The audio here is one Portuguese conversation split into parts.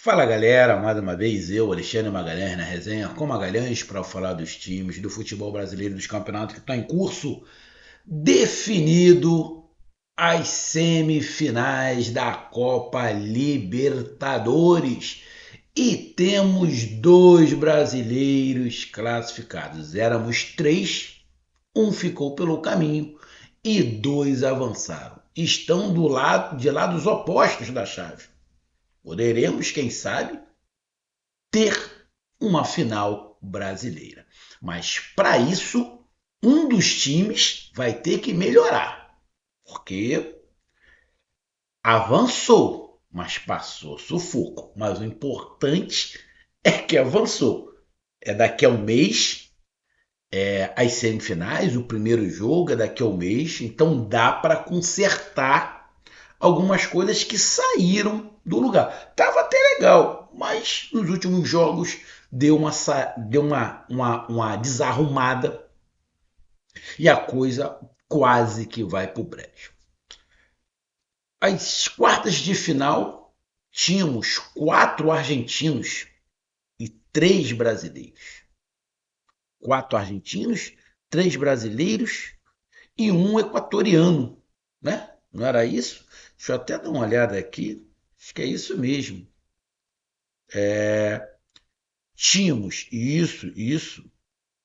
Fala galera, mais uma vez eu, Alexandre Magalhães, na resenha com Magalhães para falar dos times do futebol brasileiro, dos campeonatos que estão em curso, definido as semifinais da Copa Libertadores. E temos dois brasileiros classificados. Éramos três, um ficou pelo caminho e dois avançaram. Estão de lados opostos da chave. Poderemos, quem sabe, ter uma final brasileira. Mas para isso, um dos times vai ter que melhorar, porque avançou, mas passou sufoco. Mas o importante é que avançou. É daqui a um mês, as semifinais, o primeiro jogo é daqui a um mês, então dá para consertar algumas coisas que saíram do lugar. Tava até legal, mas nos últimos jogos deu uma desarrumada e a coisa quase que vai pro brejo. As quartas de final tínhamos quatro argentinos e três brasileiros. Quatro argentinos, três brasileiros e um equatoriano, né? Não era isso? Deixa eu até dar uma olhada aqui. Acho que é isso mesmo. Tínhamos isso,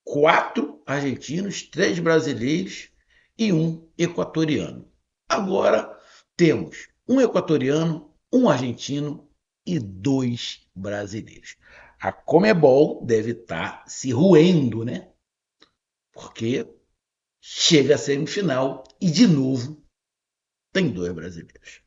quatro argentinos, três brasileiros e um equatoriano. Agora temos um equatoriano, um argentino e dois brasileiros. A Comebol deve estar se roendo, né? Porque chega a semifinal e de novo tem dois brasileiros.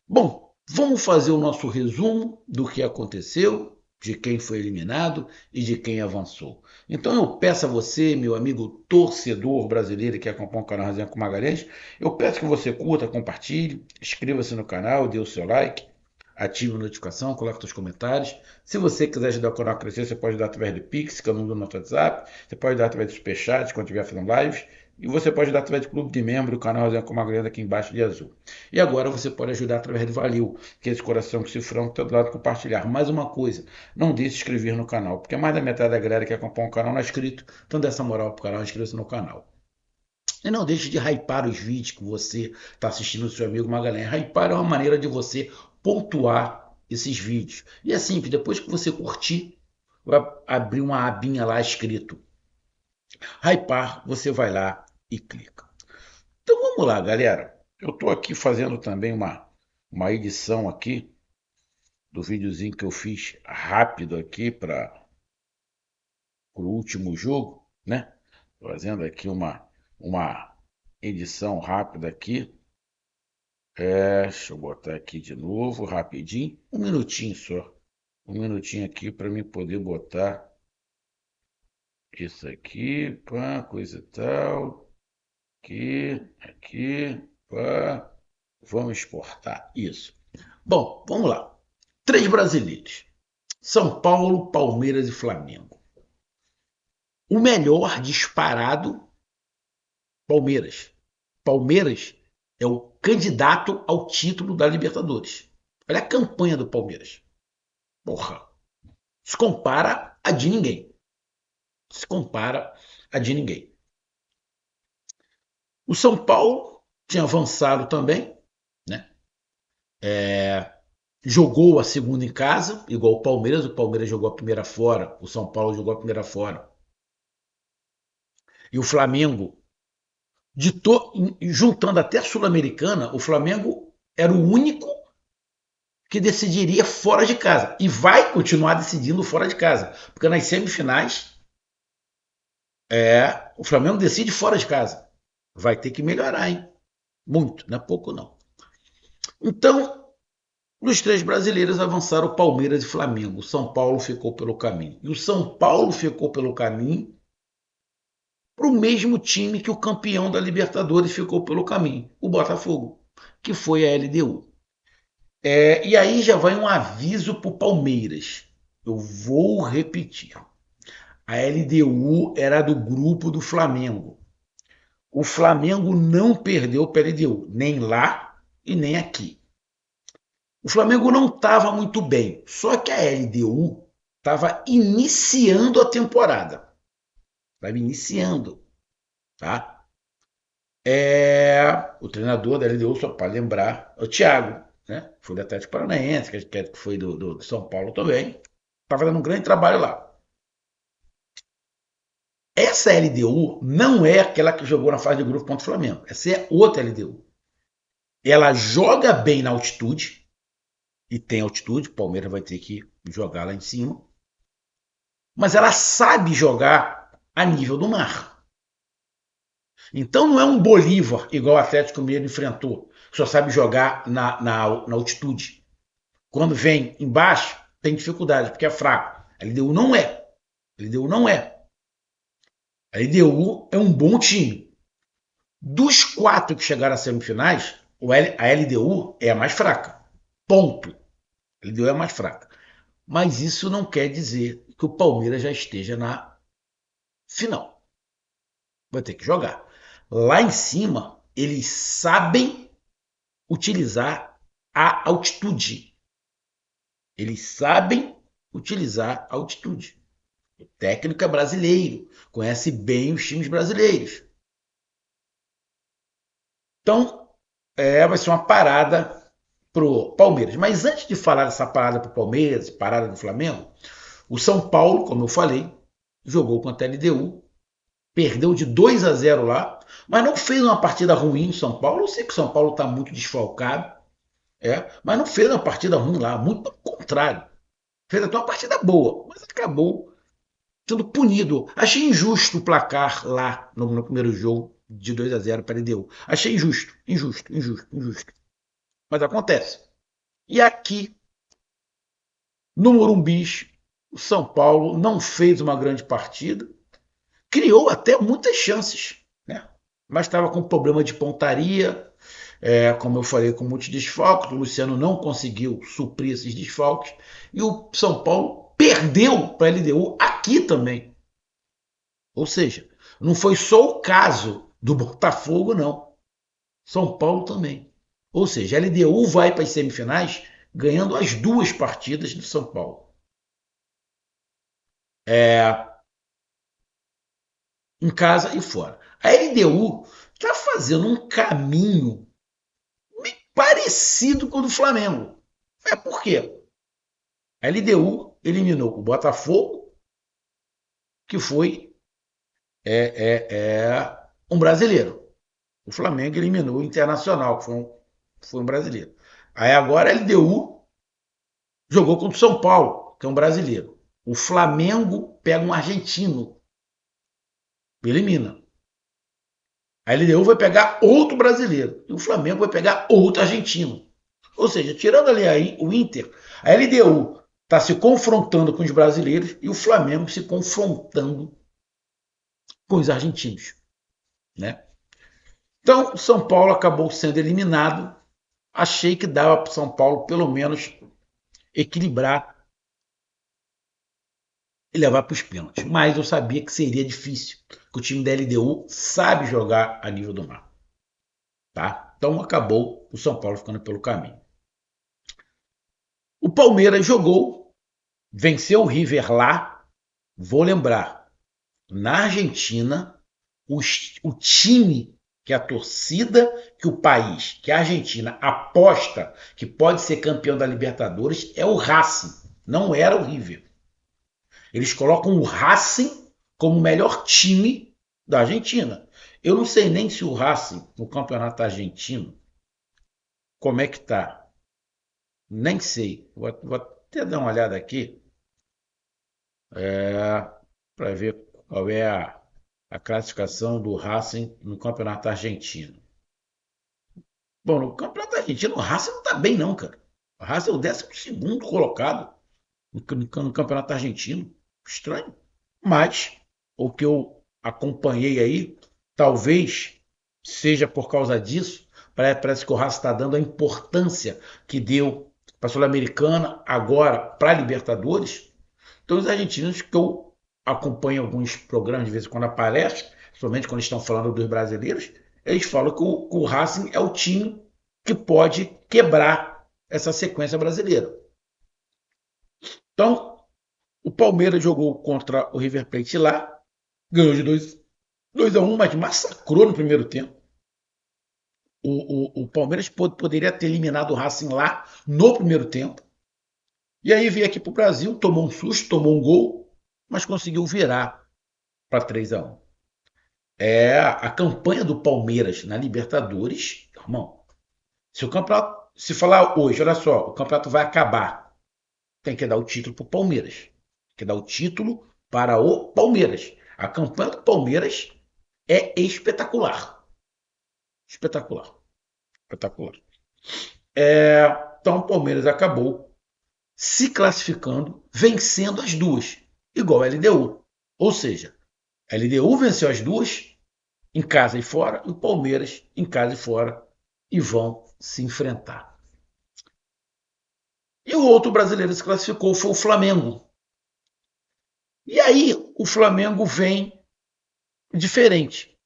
Bom, vamos fazer o nosso resumo do que aconteceu, de quem foi eliminado e de quem avançou. Então eu peço a você, meu amigo torcedor brasileiro que acompanha o canal Resenha com Magalhães, eu peço que você curta, compartilhe, inscreva-se no canal, dê o seu like, ative a notificação, coloque seus comentários. Se você quiser ajudar o canal a crescer, você pode ajudar através do Pix, que é o número do nosso WhatsApp, você pode ajudar através do Superchat, quando estiver fazendo lives, e você pode ajudar através do clube de membro do canal Resenha com Magalhães aqui embaixo de azul. E agora você pode ajudar através do Valeu, que é esse coração que cifrão que está do lado de compartilhar. Mais uma coisa, não deixe de se inscrever no canal, porque mais da metade da galera que acompanha o canal não é inscrito, então dá essa moral pro canal, inscreva-se no canal. E não deixe de hypar os vídeos que você está assistindo do seu amigo Magalhães. Hypar é uma maneira de você pontuar esses vídeos. E é simples, depois que você curtir, vai abrir uma abinha lá escrito Hypar, você vai lá e clica. Então vamos lá, galera. Eu estou aqui fazendo também uma edição aqui do videozinho que eu fiz rápido aqui para o último jogo, né? Fazendo aqui uma edição rápida aqui. Deixa eu botar aqui de novo, rapidinho. Um minutinho só. Um minutinho aqui para mim poder botar isso aqui, pá, coisa e tal. Aqui, pá. Vamos exportar. Isso. Bom, vamos lá. Três brasileiros. São Paulo, Palmeiras e Flamengo. O melhor disparado, Palmeiras. Palmeiras é o candidato ao título da Libertadores. Olha a campanha do Palmeiras. Porra. Se compara a de ninguém. Se compara a de ninguém. O São Paulo tinha avançado também, né? Jogou a segunda em casa, igual o Palmeiras. O Palmeiras jogou a primeira fora, o São Paulo jogou a primeira fora. E o Flamengo juntando até a Sul-Americana, o Flamengo era o único que decidiria fora de casa. E vai continuar decidindo fora de casa. Porque nas semifinais, o Flamengo decide fora de casa. Vai ter que melhorar, hein? Muito, não é pouco não. Então, os três brasileiros avançaram Palmeiras e Flamengo. O São Paulo ficou pelo caminho. E o São Paulo ficou pelo caminho para o mesmo time que o campeão da Libertadores ficou pelo caminho, o Botafogo, que foi a LDU. E aí já vai um aviso para o Palmeiras. Eu vou repetir. A LDU era do grupo do Flamengo. O Flamengo não perdeu para a LDU, nem lá e nem aqui. O Flamengo não estava muito bem, só que a LDU estava iniciando a temporada. Estava iniciando, tá? O treinador da LDU, só para lembrar, é o Thiago, né? Foi do Atlético Paranaense, que foi do São Paulo também. Estava fazendo um grande trabalho lá. Essa LDU não é aquela que jogou na fase de grupo contra o Flamengo. Essa é outra LDU. Ela joga bem na altitude, e tem altitude, o Palmeiras vai ter que jogar lá em cima, mas ela sabe jogar a nível do mar. Então não é um Bolívar igual o Atlético Mineiro enfrentou, que só sabe jogar na altitude. Quando vem embaixo, tem dificuldade, porque é fraco. A LDU não é. A LDU não é. A LDU é um bom time. Dos 4 que chegaram às semifinais, a LDU é a mais fraca. Ponto. A LDU é a mais fraca. Mas isso não quer dizer que o Palmeiras já esteja na final. Vai ter que jogar. Lá em cima, eles sabem utilizar a altitude. Eles sabem utilizar a altitude. O técnico é brasileiro, conhece bem os times brasileiros. Então, vai ser uma parada pro Palmeiras. Mas antes de falar dessa parada pro Palmeiras, parada do Flamengo, o São Paulo, como eu falei, jogou contra a LDU, perdeu de 2-0 lá, mas não fez uma partida ruim o São Paulo. Eu sei que o São Paulo está muito desfalcado, mas não fez uma partida ruim lá, muito pelo contrário. Fez até uma partida boa, mas acabou sendo punido. Achei injusto o placar lá no primeiro jogo de 2-0 para a LDU. Achei injusto, injusto, injusto, injusto. Mas acontece. E aqui, no Morumbi, o São Paulo não fez uma grande partida, criou até muitas chances, né? Mas estava com problema de pontaria, como eu falei, com muitos desfalques. O Luciano não conseguiu suprir esses desfalques. E o São Paulo perdeu para a LDU aqui também. Ou seja, não foi só o caso do Botafogo, não. São Paulo também. Ou seja, a LDU vai para as semifinais ganhando as duas partidas do São Paulo. É, em casa e fora. A LDU está fazendo um caminho parecido com o do Flamengo. Por quê? A LDU eliminou o Botafogo, que foi um brasileiro. O Flamengo eliminou o Internacional, que foi um brasileiro. Aí agora a LDU jogou contra o São Paulo, que é um brasileiro. O Flamengo pega um argentino, elimina. A LDU vai pegar outro brasileiro. E o Flamengo vai pegar outro argentino. Ou seja, tirando ali aí o Inter, a LDU está se confrontando com os brasileiros e o Flamengo se confrontando com os argentinos, né? Então, o São Paulo acabou sendo eliminado. Achei que dava para o São Paulo pelo menos equilibrar e levar para os pênaltis. Mas eu sabia que seria difícil, que o time da LDU sabe jogar a nível do mar, tá? Então acabou o São Paulo ficando pelo caminho. O Palmeiras jogou, venceu o River lá. Vou lembrar, na Argentina, o time que a torcida, que o país, que a Argentina aposta que pode ser campeão da Libertadores é o Racing, não era o River. Eles colocam o Racing como o melhor time da Argentina. Eu não sei nem se o Racing, no campeonato argentino, como é que tá. Nem sei. Vou até dar uma olhada aqui para ver qual é a classificação do Racing no campeonato argentino. Bom, no campeonato argentino, o Racing não tá bem, não, cara. O Racing é o 12º colocado no campeonato argentino. Estranho. Mas o que eu acompanhei aí, talvez seja por causa disso. Parece que o Racing está dando a importância que deu para a Sul-Americana, agora para a Libertadores. Então, os argentinos que eu acompanho alguns programas de vez em quando aparecem, somente quando estão falando dos brasileiros, eles falam que o Racing é o time que pode quebrar essa sequência brasileira. Então, o Palmeiras jogou contra o River Plate lá, ganhou de 2-1, mas massacrou no primeiro tempo. O Palmeiras poderia ter eliminado o Racing lá no primeiro tempo. E aí veio aqui para o Brasil, tomou um susto, tomou um gol, mas conseguiu virar para 3-1. A campanha do Palmeiras na Libertadores, irmão. Se falar hoje, olha só, o campeonato vai acabar, tem que dar o título para o Palmeiras. Tem que dar o título para o Palmeiras. A campanha do Palmeiras é espetacular. Espetacular. Espetacular. Então o Palmeiras acabou se classificando, vencendo as duas, igual a LDU. Ou seja, a LDU venceu as duas, em casa e fora, e o Palmeiras em casa e fora, e vão se enfrentar. E o outro brasileiro que se classificou foi o Flamengo. E aí o Flamengo vem diferente,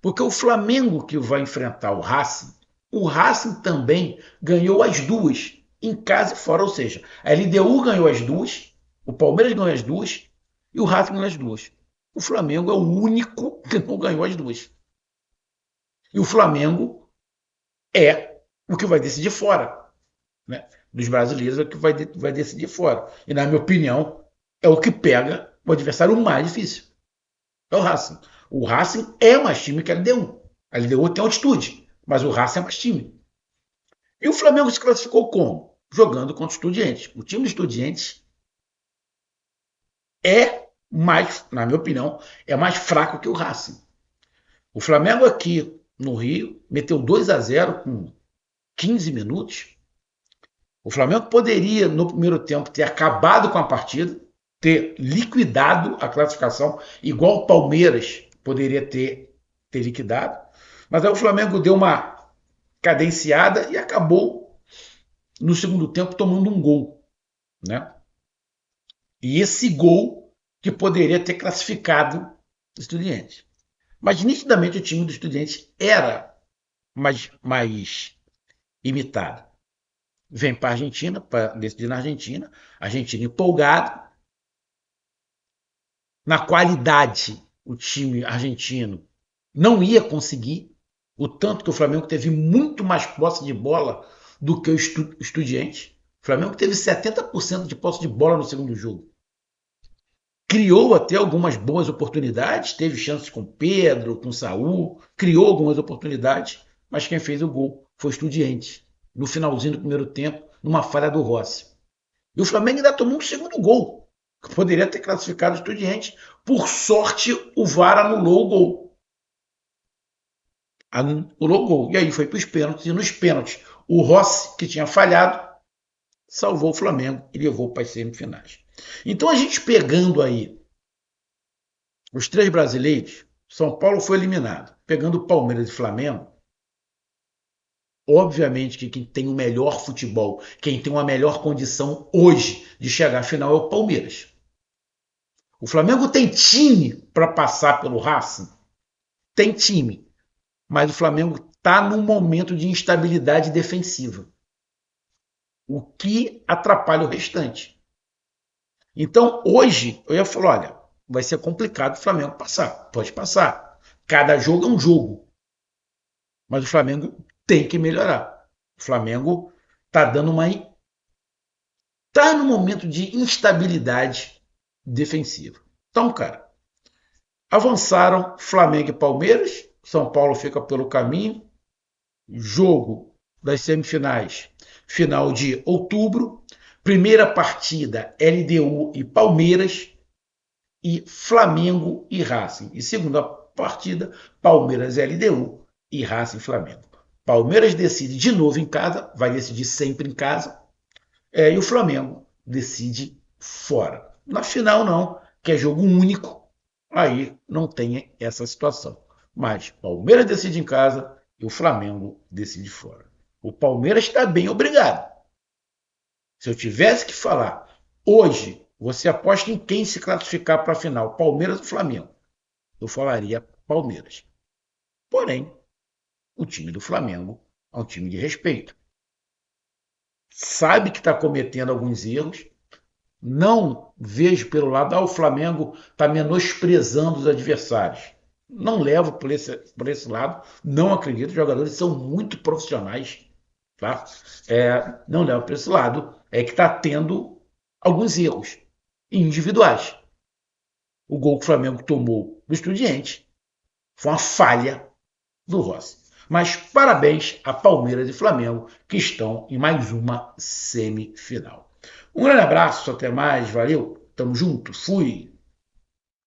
porque o Flamengo que vai enfrentar o Racing também ganhou as duas, em casa e fora, ou seja, a LDU ganhou as duas, o Palmeiras ganhou as duas e o Racing ganhou as duas. O Flamengo é o único que não ganhou as duas. E o Flamengo é o que vai decidir fora, né? Dos brasileiros é o que vai decidir fora. E na minha opinião, é o que pega o adversário mais difícil. É o Racing. O Racing é mais time que a LDU. A LDU tem altitude, mas o Racing é mais time. E o Flamengo se classificou como? Jogando contra o Estudiantes. O time do Estudiantes é mais, na minha opinião, é mais fraco que o Racing. O Flamengo aqui no Rio meteu 2-0 com 15 minutos. O Flamengo poderia, no primeiro tempo, ter acabado com a partida, ter liquidado a classificação, igual o Palmeiras poderia ter liquidado. Mas aí o Flamengo deu uma cadenciada e acabou, no segundo tempo, tomando um gol, né? E esse gol que poderia ter classificado o Estudiantes. Mas nitidamente o time do Estudiantes era mais imitado. Vem para a Argentina, para decidir na Argentina, a Argentina empolgado. Na qualidade, o time argentino não ia conseguir, o tanto que o Flamengo teve muito mais posse de bola do que o Estudiantes. O Flamengo teve 70% de posse de bola no segundo jogo. Criou até algumas boas oportunidades, teve chances com Pedro, com Saul, criou algumas oportunidades, mas quem fez o gol foi o Estudiantes, no finalzinho do primeiro tempo, numa falha do Rossi. E o Flamengo ainda tomou um segundo gol, que poderia ter classificado o Estudiantes. Por sorte, o VAR anulou o gol. Anulou o gol. E aí foi para os pênaltis. E nos pênaltis, o Rossi, que tinha falhado, salvou o Flamengo e levou para as semifinais. Então a gente pegando aí os três brasileiros, São Paulo foi eliminado. Pegando Palmeiras e Flamengo, obviamente que quem tem o melhor futebol, quem tem uma melhor condição hoje de chegar à final é o Palmeiras. O Flamengo tem time para passar pelo Racing? Tem time. Mas o Flamengo está num momento de instabilidade defensiva. O que atrapalha o restante. Então, hoje, eu ia falar, olha, vai ser complicado o Flamengo passar. Pode passar. Cada jogo é um jogo. Mas o Flamengo tem que melhorar. O Flamengo está dando uma... Está num momento de instabilidade defensiva. Então, cara, avançaram Flamengo e Palmeiras. São Paulo fica pelo caminho. Jogo das semifinais, final de outubro. Primeira partida, LDU e Palmeiras. E Flamengo e Racing. E segunda partida, Palmeiras e LDU e Racing e Flamengo. Palmeiras decide de novo em casa, vai decidir sempre em casa. E o Flamengo decide fora. Na final, não, que é jogo único, aí não tem essa situação. Mas Palmeiras decide em casa e o Flamengo decide fora. O Palmeiras está bem, obrigado. Se eu tivesse que falar, hoje, você aposta em quem se classificar para a final, Palmeiras ou Flamengo? Eu falaria Palmeiras. Porém, o time do Flamengo é um time de respeito. sabe que está cometendo alguns erros. Não vejo pelo lado, o Flamengo está menosprezando os adversários. Não levo por esse lado, não acredito. Os jogadores são muito profissionais, tá? Não levo por esse lado. É que está tendo alguns erros individuais. O gol que o Flamengo tomou do Estudiante foi uma falha do Rossi. Mas parabéns a Palmeiras e Flamengo, que estão em mais uma semifinal. Um grande abraço, até mais, valeu, tamo junto, fui!